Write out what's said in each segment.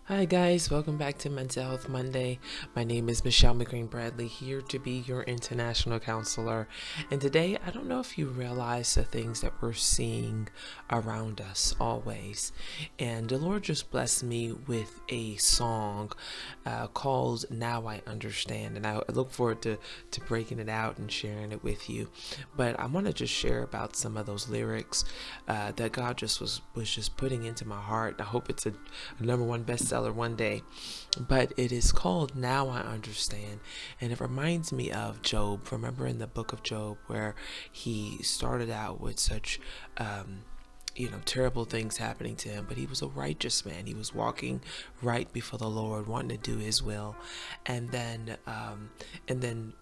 Hi guys, welcome back to Mental Health Monday. My name is Michelle McGreen Bradley, here to be your international counselor. And today, I don't know if you realize the things that we're seeing around us always. And the Lord just blessed me with a song called Now I Understand. And I look forward to breaking it out and sharing it with you. But I want to just share about some of those lyrics that God just was just putting into my heart. I hope it's a number one bestseller one day, but it is called Now I Understand, and it reminds me of Job. Remember in the book of Job where he started out with such terrible things happening to him, but he was a righteous man. He was walking right before the Lord, wanting to do his will. And then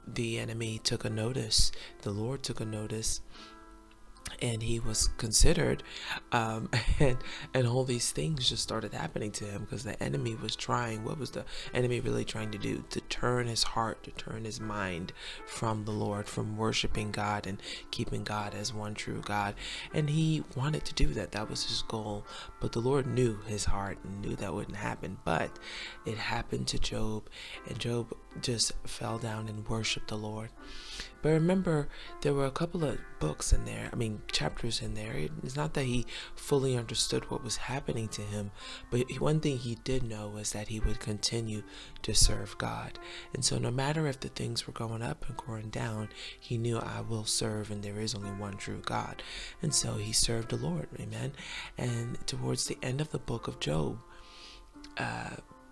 the enemy took a notice. The Lord took a notice, and he was considered, um, and all these things just started happening to him because the enemy was trying. What was the enemy really trying to do? To turn his heart, to turn his mind from the Lord, from worshiping God and keeping God as one true God. And he wanted to do that. That was his goal. But the Lord knew his heart and knew that wouldn't happen. But it happened to Job, and Job just fell down and worshiped the Lord. But remember, there were a couple of chapters in there. It's not that he fully understood what was happening to him, but one thing he did know was that he would continue to serve God. And so no matter if the things were going up and going down, he knew, I will serve, and there is only one true God. And so he served the Lord. Amen. And towards the end of the book of Job,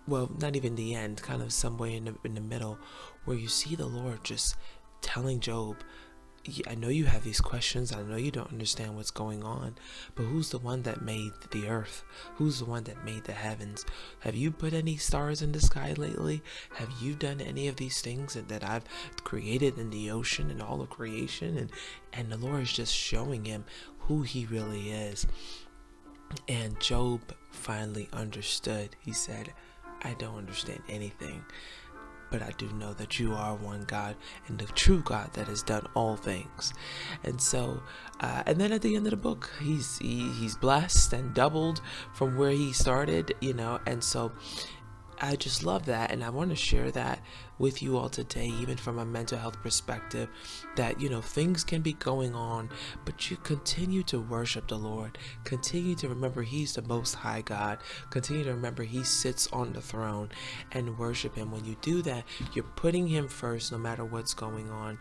well, not even the end, kind of somewhere in the middle, where you see the Lord just telling Job, I know you have these questions. I know you don't understand what's going on, but who's the one that made the earth? Who's the one that made the heavens? Have you put any stars in the sky lately? Have you done any of these things that I've created in the ocean and all of creation? And the Lord is just showing him who he really is. And Job finally understood. He said, I don't understand anything, but I do know that you are one God and the true God that has done all things. And so, and then at the end of the book, he's blessed and doubled from where he started, and so I just love that, and I want to share that with you all today, even from a mental health perspective, that things can be going on, but you continue to worship the Lord, continue to remember he's the most high God, continue to remember he sits on the throne, and worship him. When you do that, you're putting him first no matter what's going on,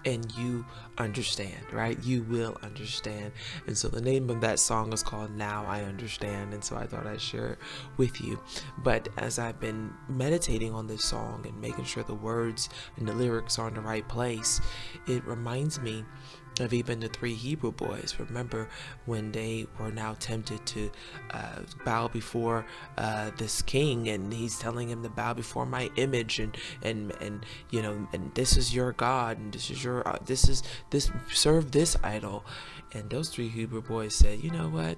and you understand, right? You will understand. And so the name of that song is called Now I Understand, and so I thought I'd share it with you. But as I've been meditating on this song and making sure the words and the lyrics are in the right place, it reminds me of even the three Hebrew boys. Remember when they were now tempted to bow before this king, and he's telling him to bow before my image, and this is your God, and this is your serve this idol. And those three Hebrew boys said, you know what?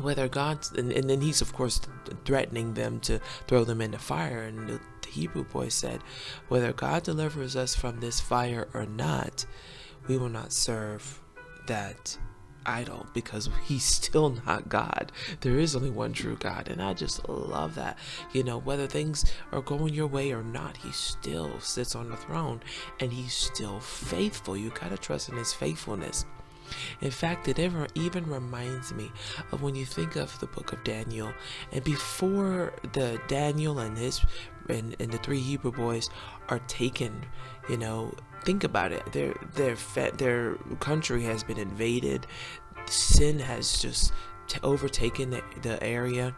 Whether God's, and then he's of course threatening them to throw them in the fire, and the Hebrew boy said, whether God delivers us from this fire or not, we will not serve that idol, because he's still not God. There is only one true God. And I just love that. Whether things are going your way or not, he still sits on the throne, and he's still faithful. You gotta trust in his faithfulness. In fact, it even reminds me of when you think of the book of Daniel, and before the Daniel and the three Hebrew boys are taken, think about it. Their country has been invaded. Sin has just overtaken the area,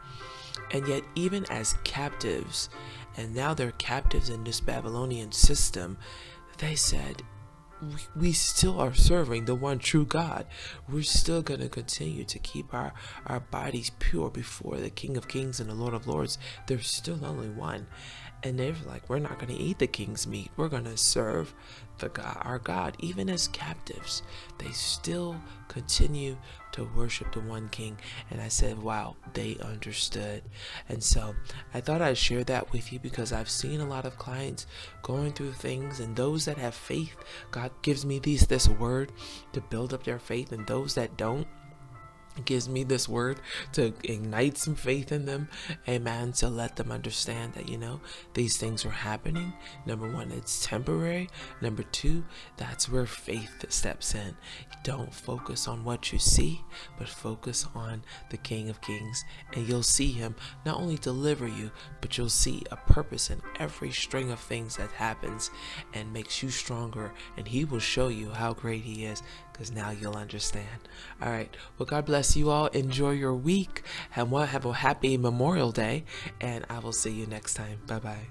and yet even as captives, and now they're captives in this Babylonian system, they said, we still are serving the one true God. We're still going to continue to keep our bodies pure before the King of Kings and the Lord of Lords. There's still only one. And they're like, we're not going to eat the king's meat. We're going to serve our God. Even as captives, they still continue to worship the one king. And I said, wow, they understood. And so I thought I'd share that with you, because I've seen a lot of clients going through things, and those that have faith, God gives me this word to build up their faith, and those that don't, gives me this word to ignite some faith in them, amen, to let them understand that, these things are happening. Number one, it's temporary. Number two, that's where faith steps in. Don't focus on what you see, but focus on the King of Kings, and you'll see him not only deliver you, but you'll see a purpose in every string of things that happens and makes you stronger, and he will show you how great he is, because now you'll understand. All right, well, God bless you all. Enjoy your week, and have a happy Memorial Day, and I will see you next time. Bye bye.